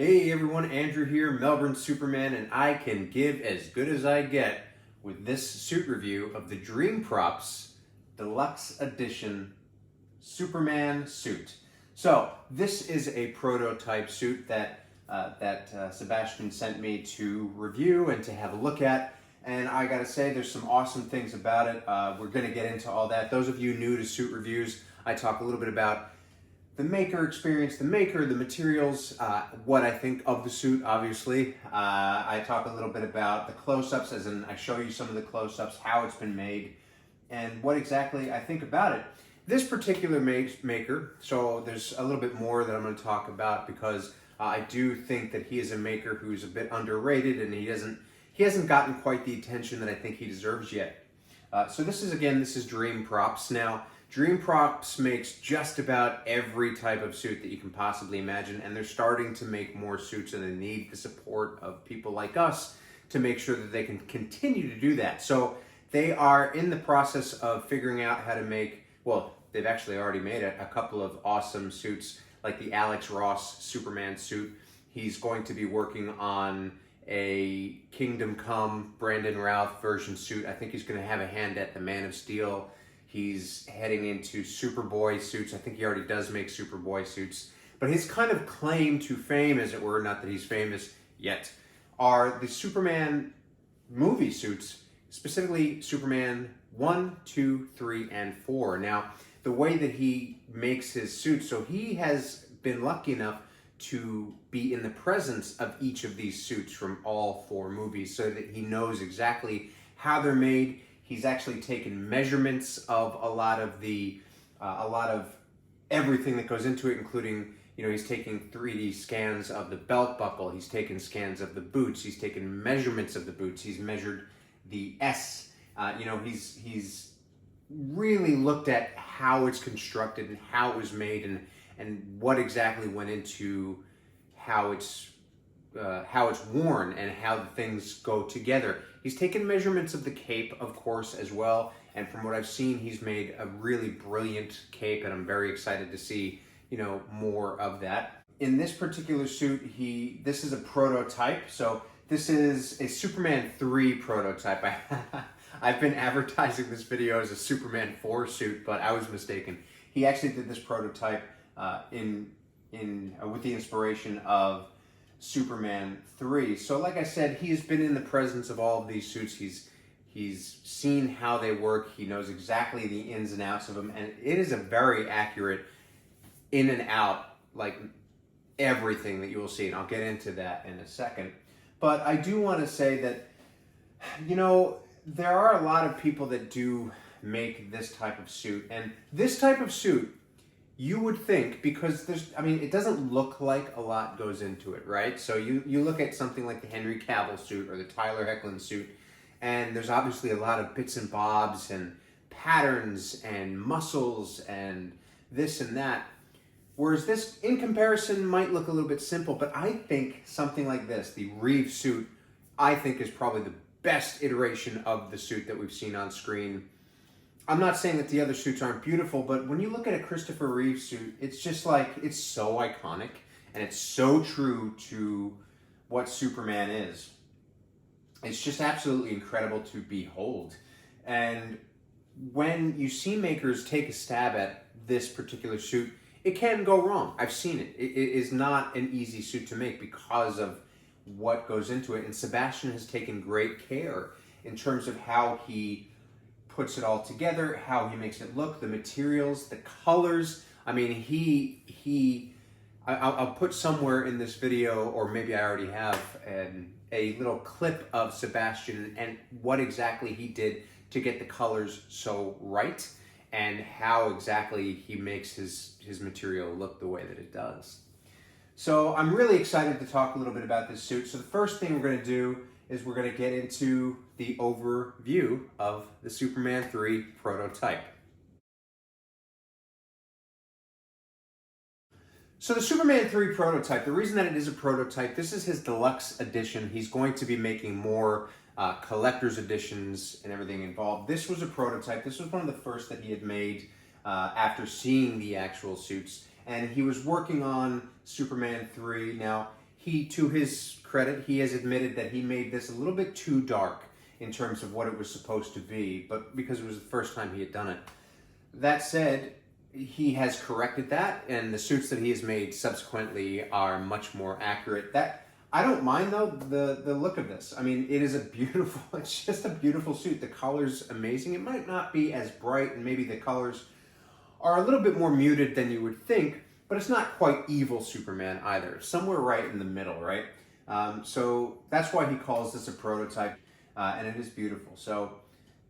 Hey everyone, Andrew here, Melbourne Superman, and I can give as good as I get with this suit review of the Dream Props Deluxe Edition Superman suit. So this is a prototype suit that Sebastian sent me to review and to have a look at, and I gotta say there's some awesome things about it. We're gonna get into all that. Those of you new to suit reviews, I talk a little bit about the maker experience, the materials, what I think of the suit, obviously. I talk a little bit about the close-ups, as in I show you some of the close-ups, how it's been made, and what exactly I think about it. This particular maker, so there's a little bit more that I'm going to talk about because I do think that he is a maker who's a bit underrated and he hasn't gotten quite the attention that I think he deserves yet. So this is Dream Props. Now, Dream Props makes just about every type of suit that you can possibly imagine, and they're starting to make more suits, and they need the support of people like us to make sure that they can continue to do that. So they are in the process of figuring out how to make, well, they've actually already made a couple of awesome suits, like the Alex Ross Superman suit. He's going to be working on a Kingdom Come Brandon Routh version suit. I think he's going to have a hand at the Man of Steel. He's heading into Superboy suits. I think he already does make Superboy suits. But his kind of claim to fame, as it were, not that he's famous yet, are the Superman movie suits, specifically Superman 1, 2, 3, and 4. Now, the way that he makes his suits, so he has been lucky enough to be in the presence of each of these suits from all 4 movies so that he knows exactly how they're made. He's actually taken measurements of a lot of everything that goes into it, including, he's taking 3D scans of the belt buckle. He's taken scans of the boots. He's taken measurements of the boots. He's measured the S. He's really looked at how it's constructed and how it was made and what exactly went into how it's worn and how the things go together. He's taken measurements of the cape, of course, as well. And from what I've seen, he's made a really brilliant cape, and I'm very excited to see, more of that. In this particular suit, this is a prototype. So this is a Superman 3 prototype. I've been advertising this video as a Superman 4 suit, but I was mistaken. He actually did this prototype with the inspiration of Superman 3. So like I said, he's been in the presence of all of these suits. He's seen how they work. He knows exactly the ins and outs of them, and it is a very accurate in and out, like everything that you will see, and I'll get into that in a second. But I do want to say that, there are a lot of people that do make this type of suit, and this type of suit, you would think, because it doesn't look like a lot goes into it, right? So you look at something like the Henry Cavill suit or the Tyler Hoechlin suit, and there's obviously a lot of bits and bobs and patterns and muscles and this and that. Whereas this, in comparison, might look a little bit simple, but I think something like this, the Reeve suit, I think is probably the best iteration of the suit that we've seen on screen. I'm not saying that the other suits aren't beautiful, but when you look at a Christopher Reeve suit, it's just like, it's so iconic, and it's so true to what Superman is. It's just absolutely incredible to behold. And when you see makers take a stab at this particular suit, it can go wrong. I've seen it. It is not an easy suit to make because of what goes into it. And Sebastian has taken great care in terms of how he puts it all together, how he makes it look, the materials, the colors. I mean, I'll put somewhere in this video, or maybe I already have, a little clip of Sebastian and what exactly he did to get the colors so right, and how exactly he makes his material look the way that it does. So I'm really excited to talk a little bit about this suit. So the first thing we're going to do is we're going to get into the overview of the Superman 3 prototype. So the Superman 3 prototype, the reason that it is a prototype, this is his deluxe edition. He's going to be making more collector's editions and everything involved. This was a prototype. This was one of the first that he had made after seeing the actual suits. And he was working on Superman 3. Now, he to his credit, he has admitted that he made this a little bit too dark in terms of what it was supposed to be, but because it was the first time he had done it. That said, he has corrected that, and the suits that he has made subsequently are much more accurate. That I don't mind though the look of this. I mean, it is a beautiful. It's just a beautiful suit. The color's amazing. It might not be as bright, and maybe the colors are a little bit more muted than you would think, but it's not quite evil Superman either. Somewhere right in the middle, right? So that's why he calls this a prototype, and it is beautiful. So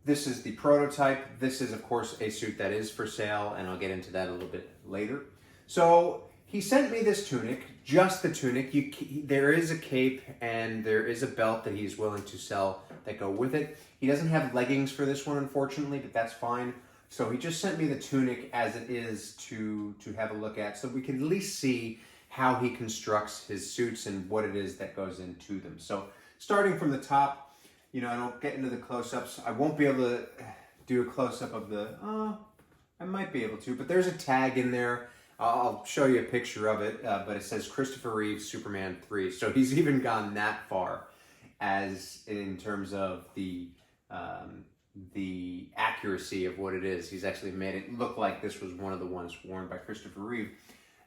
this is the prototype. This is, of course, a suit that is for sale, and I'll get into that a little bit later. So he sent me this tunic, just the tunic. There is a cape and there is a belt that he's willing to sell that go with it. He doesn't have leggings for this one, unfortunately, but that's fine. So he just sent me the tunic as it is to have a look at, so we can at least see how he constructs his suits and what it is that goes into them. So starting from the top, I don't get into the close-ups. I won't be able to do a close-up of I might be able to, but there's a tag in there. I'll show you a picture of it, but it says Christopher Reeve, Superman 3. So he's even gone that far as in terms of the accuracy of what it is. He's actually made it look like this was one of the ones worn by Christopher Reeve.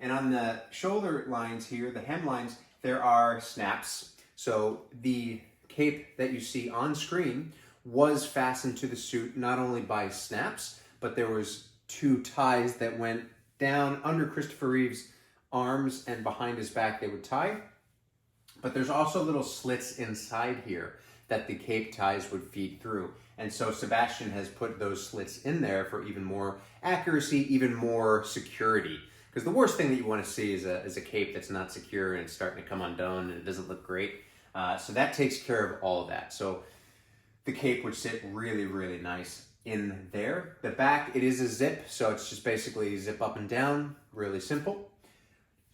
And on the shoulder lines here, the hemlines, there are snaps. So the cape that you see on screen was fastened to the suit not only by snaps, but there was 2 ties that went down under Christopher Reeve's arms and behind his back they would tie. But there's also little slits inside here that the cape ties would feed through. And so Sebastian has put those slits in there for even more accuracy, even more security. Because the worst thing that you want to see is a cape that's not secure and it's starting to come undone and it doesn't look great. So that takes care of all of that. So the cape would sit really, really nice in there. The back, it is a zip, so it's just basically zip up and down, really simple.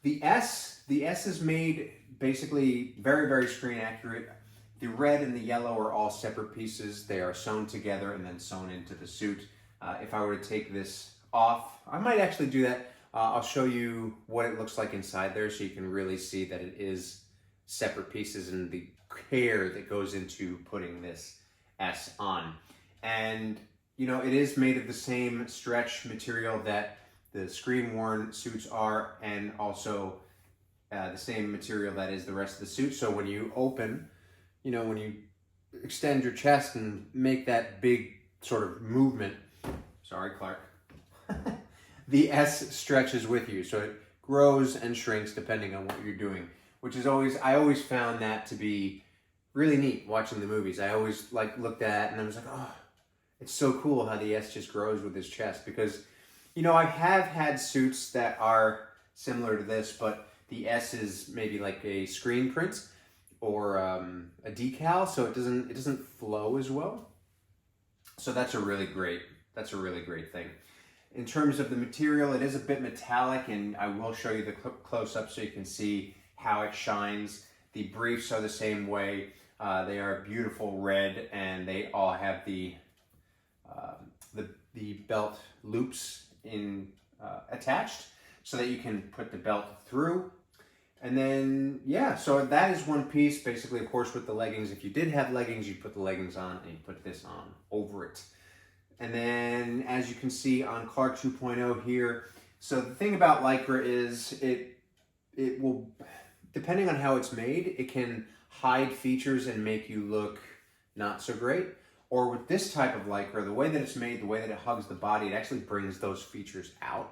The S is made basically very, very screen accurate. The red and the yellow are all separate pieces. They are sewn together and then sewn into the suit. If I were to take this off, I might actually do that. I'll show you what it looks like inside there so you can really see that it is separate pieces and the care that goes into putting this S on. And it is made of the same stretch material that the screen-worn suits are, and also the same material that is the rest of the suit. So when you open, when you extend your chest and make that big sort of movement, sorry, Clark, the S stretches with you. So it grows and shrinks depending on what you're doing, which is I always found that to be really neat watching the movies. I always looked at it and I was like, oh, it's so cool how the S just grows with his chest, because, I have had suits that are similar to this, but the S is maybe like a screen print or a decal, so it doesn't flow as well. So that's a really great thing. In terms of the material, it is a bit metallic, and I will show you the close-up so you can see how it shines. The briefs are the same way. They are beautiful red, and they all have the belt loops attached so that you can put the belt through. And then, so that is one piece, basically, of course, with the leggings. If you did have leggings, you'd put the leggings on and you put this on over it. And then, as you can see on Clark 2.0 here, so the thing about Lycra is it will, depending on how it's made, it can hide features and make you look not so great. Or with this type of Lycra, the way that it's made, the way that it hugs the body, it actually brings those features out.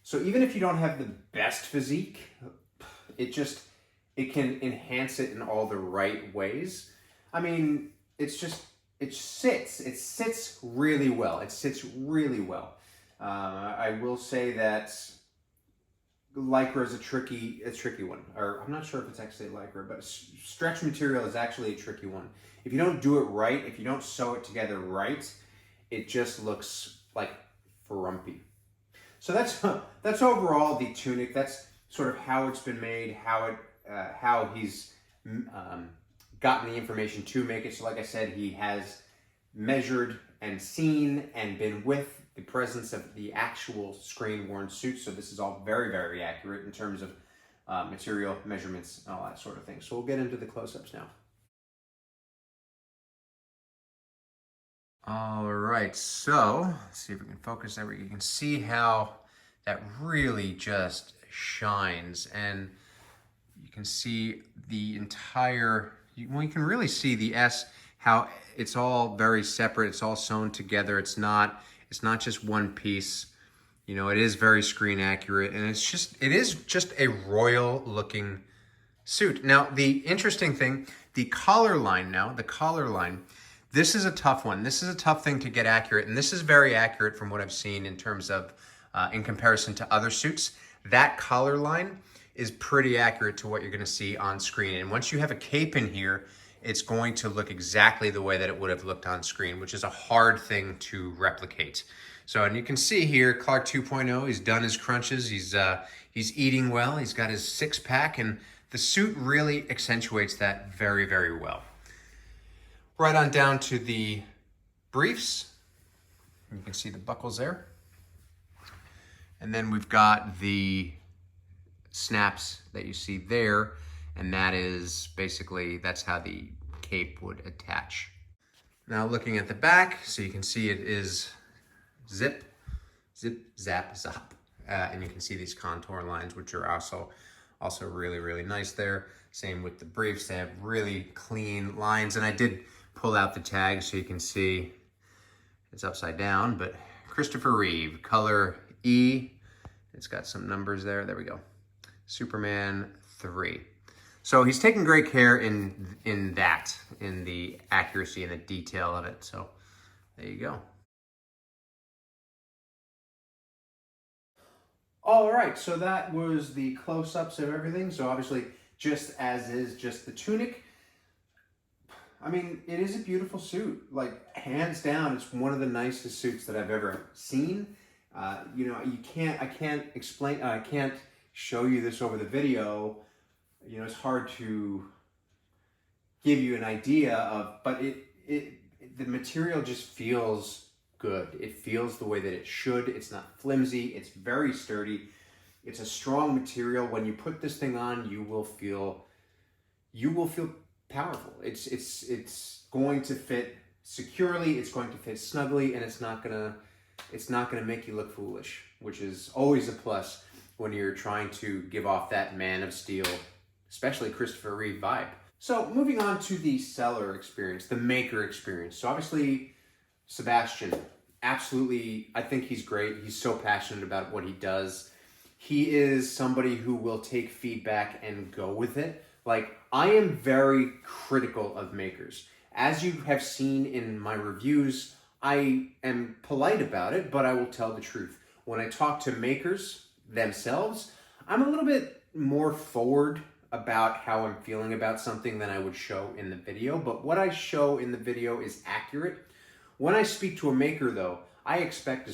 So even if you don't have the best physique, it can enhance it in all the right ways. I mean, it sits really well. It sits really well. I will say that Lycra is a tricky one. Or I'm not sure if it's actually Lycra, but stretch material is actually a tricky one. If you don't do it right, if you don't sew it together right, it just looks like frumpy. So that's overall the tunic. That's sort of how it's been made, how he's gotten the information to make it. So like I said, he has measured and seen and been with the presence of the actual screen-worn suit. So this is all very, very accurate in terms of material, measurements, and all that sort of thing. So we'll get into the close-ups now. All right, so let's see if we can focus there. You can see how that really just shines, and you can see the entire, well, you can really see the S, how it's all very separate. It's all sewn together. It's not just one piece. You know, it is very screen accurate, and it is just a royal looking suit. Now, the interesting thing, the collar line, this is a tough one. This is a tough thing to get accurate, and this is very accurate from what I've seen in terms of, in comparison to other suits. That collar line is pretty accurate to what you're gonna see on screen. And once you have a cape in here, it's going to look exactly the way that it would have looked on screen, which is a hard thing to replicate. So, and you can see here, Clark 2.0, he's done his crunches, he's eating well, he's got his six-pack, and the suit really accentuates that very, very well. Right on down to the briefs. You can see the buckles there. And then we've got the snaps that you see there, and that is basically, that's how the cape would attach. Now looking at the back, so you can see it is zip, zap, zop. And you can see these contour lines, which are also really, really nice there. Same with the briefs, they have really clean lines. And I did pull out the tag so you can see it's upside down, but Christopher Reeve, color E. It's got some numbers there. There we go. Superman 3. So he's taking great care in the accuracy and the detail of it. So there you go. All right, so that was the close-ups of everything. So obviously, just as is, just the tunic. I mean, it is a beautiful suit. Like, hands down, it's one of the nicest suits that I've ever seen. You know, I can't show you this over the video. You know, it's hard to give you an idea of, but the material just feels good. It feels the way that it should. It's not flimsy. It's very sturdy. It's a strong material. When you put this thing on, you will feel powerful. It's going to fit securely. It's going to fit snugly, and it's not gonna make you look foolish, which is always a plus when you're trying to give off that Man of Steel, especially Christopher Reeve vibe. So moving on to the seller experience, the maker experience. So obviously, Sebastian, absolutely, I think he's great. He's so passionate about what he does. He is somebody who will take feedback and go with it. Like, I am very critical of makers. As you have seen in my reviews, I am polite about it, but I will tell the truth. When I talk to makers themselves, I'm a little bit more forward about how I'm feeling about something than I would show in the video, but what I show in the video is accurate. When I speak to a maker, though, I expect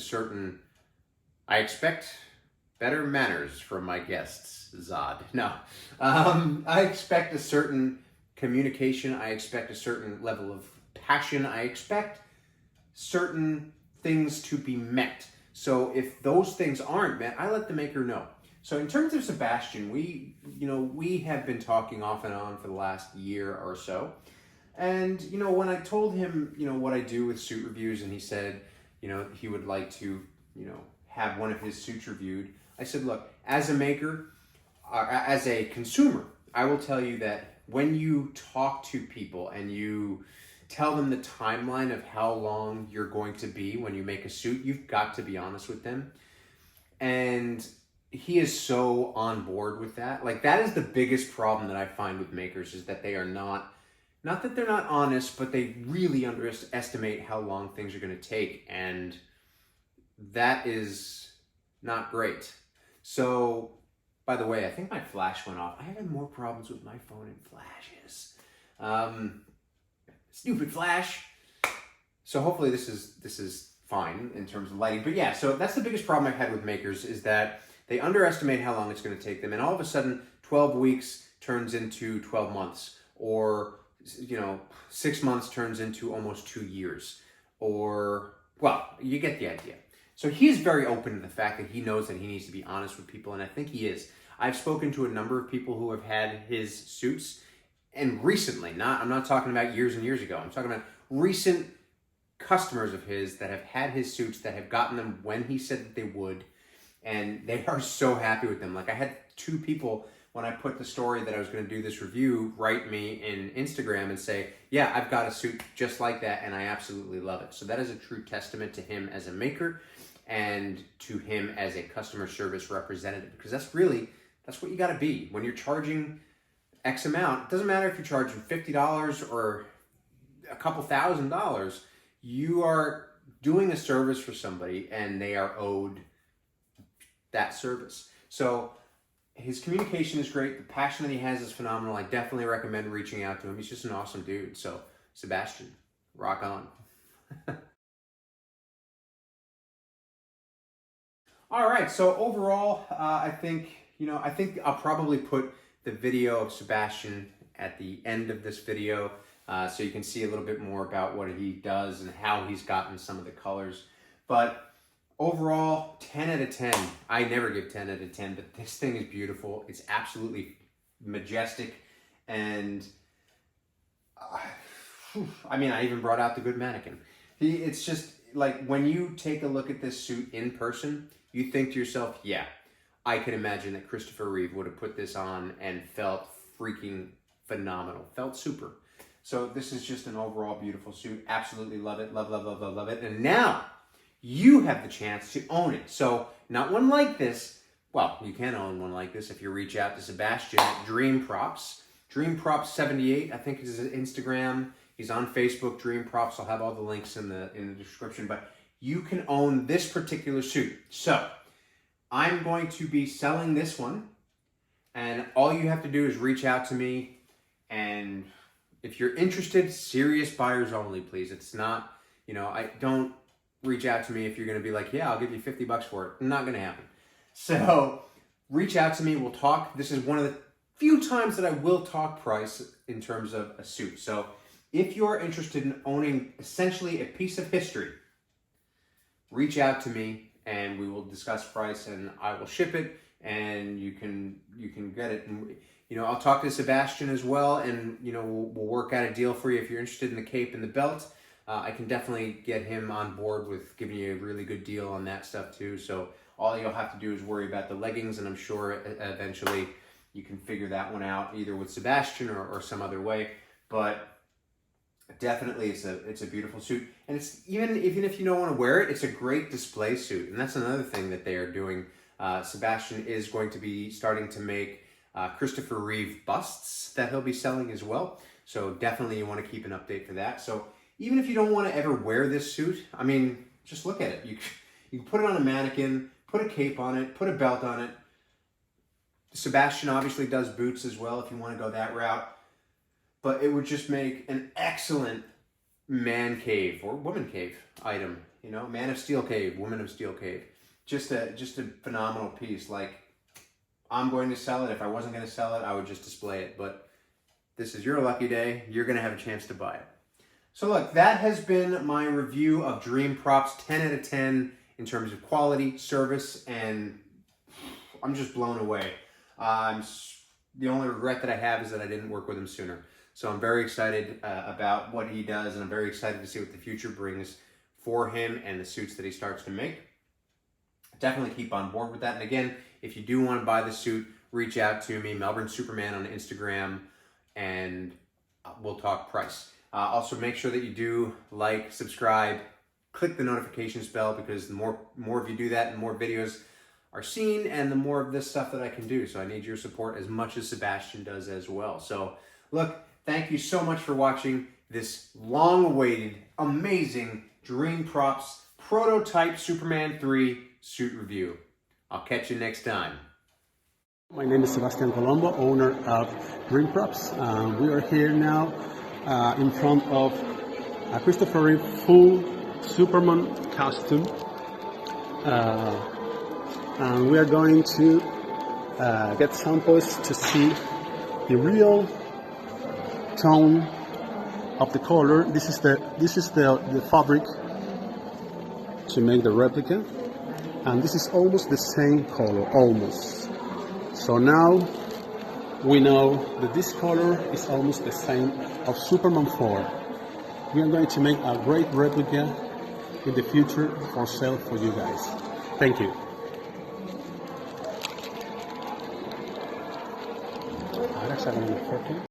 better manners from my guests, Zod. No, I expect a certain communication. I expect a certain level of passion. I expect certain things to be met. So if those things aren't met, I let the maker know. So in terms of Sebastian, we have been talking off and on for the last year or so. And, you know, when I told him, you know, what I do with suit reviews, and he said, you know, he would like to, you know, have one of his suits reviewed, I said, look, as a maker, as a consumer, I will tell you that when you talk to people and you tell them the timeline of how long you're going to be when you make a suit, you've got to be honest with them. And he is so on board with that. Like, that is the biggest problem that I find with makers, is that they are not that they're not honest, but they really underestimate how long things are going to take. And that is not great. So, by the way, I think my flash went off. I have had more problems with my phone and flashes. Stupid flash. So hopefully this is fine in terms of lighting. But yeah, so that's the biggest problem I've had with makers, is that they underestimate how long it's going to take them. And all of a sudden, 12 weeks turns into 12 months. Or, you know, 6 months turns into almost 2 years. Or, well, you get the idea. So he's very open to the fact that he knows that he needs to be honest with people, and I think he is. I've spoken to a number of people who have had his suits, and recently, I'm not talking about years and years ago, I'm talking about recent customers of his that have had his suits, that have gotten them when he said that they would, and they are so happy with them. Like, I had 2 people, when I put the story that I was going to do this review, write me in Instagram and say, yeah, I've got a suit just like that and I absolutely love it. So that is a true testament to him as a maker and to him as a customer service representative, because that's what you got to be. When you're charging X amount, it doesn't matter if you're charging $50 or a couple $1,000, you are doing a service for somebody and they are owed that service. So his communication is great. The passion that he has is phenomenal. I definitely recommend reaching out to him. He's just an awesome dude. So, Sebastian, rock on. All right. So overall, I think I'll probably put the video of Sebastian at the end of this video, so you can see a little bit more about what he does and how he's gotten some of the colors. But overall, 10 out of 10. I never give 10 out of 10, but this thing is beautiful. It's absolutely majestic. And I even brought out the good mannequin. It's just like, when you take a look at this suit in person, you think to yourself, yeah, I can imagine that Christopher Reeve would have put this on and felt freaking phenomenal. Felt super. So this is just an overall beautiful suit. Absolutely love it. Love, love, love, love, love it. And now you have the chance to own it. So not one like this. Well, you can own one like this if you reach out to Sebastian at Dream Props. Dream Props 78, I think, is his Instagram. He's on Facebook, Dream Props. I'll have all the links in the description. But you can own this particular suit. So I'm going to be selling this one, and all you have to do is reach out to me. And if you're interested, serious buyers only, please. It's not, I don't reach out to me if you're going to be like, yeah, I'll give you $50 for it. Not going to happen. So reach out to me. We'll talk. This is one of the few times that I will talk price in terms of a suit. So if you're interested in owning essentially a piece of history, reach out to me and we will discuss price, and I will ship it and you can get it. And, I'll talk to Sebastian as well, and, we'll work out a deal for you if you're interested in the cape and the belt. I can definitely get him on board with giving you a really good deal on that stuff too. So all you'll have to do is worry about the leggings, and I'm sure eventually you can figure that one out either with Sebastian or some other way. But definitely it's a beautiful suit, and it's even if you don't want to wear it, it's a great display suit. And that's another thing that they are doing. Sebastian is going to be starting to make Christopher Reeve busts that he'll be selling as well. So definitely you want to keep an update for that. So even if you don't want to ever wear this suit, just look at it. You can put it on a mannequin, put a cape on it, put a belt on it. Sebastian obviously does boots as well if you want to go that route. But it would just make an excellent man cave or woman cave item. Man of steel cave, woman of steel cave. Just a phenomenal piece. Like, I'm going to sell it. If I wasn't going to sell it, I would just display it. But this is your lucky day. You're going to have a chance to buy it. So look, that has been my review of Dream Props, 10 out of 10 in terms of quality, service, and I'm just blown away. The only regret that I have is that I didn't work with him sooner. So I'm very excited about what he does, and I'm very excited to see what the future brings for him and the suits that he starts to make. Definitely keep on board with that. And again, if you do want to buy the suit, reach out to me, melbournesuperman on Instagram, and we'll talk price. Also, make sure that you do like, subscribe, click the notifications bell, because the more of you do that, the more videos are seen and the more of this stuff that I can do. So I need your support as much as Sebastian does as well. So look, thank you so much for watching this long-awaited, amazing Dream Props Prototype Superman 3 suit review. I'll catch you next time. My name is Sebastian Colombo, owner of Dream Props. We are here now in front of a Christopher Reeve full Superman costume. And we are going to get samples to see the real tone of the color. This is the fabric to make the replica, and this is almost the same color, almost. So now we know that this color is almost the same of Superman 4. We are going to make a great replica in the future for sale for you guys. Thank you. Ahora sacan el corte.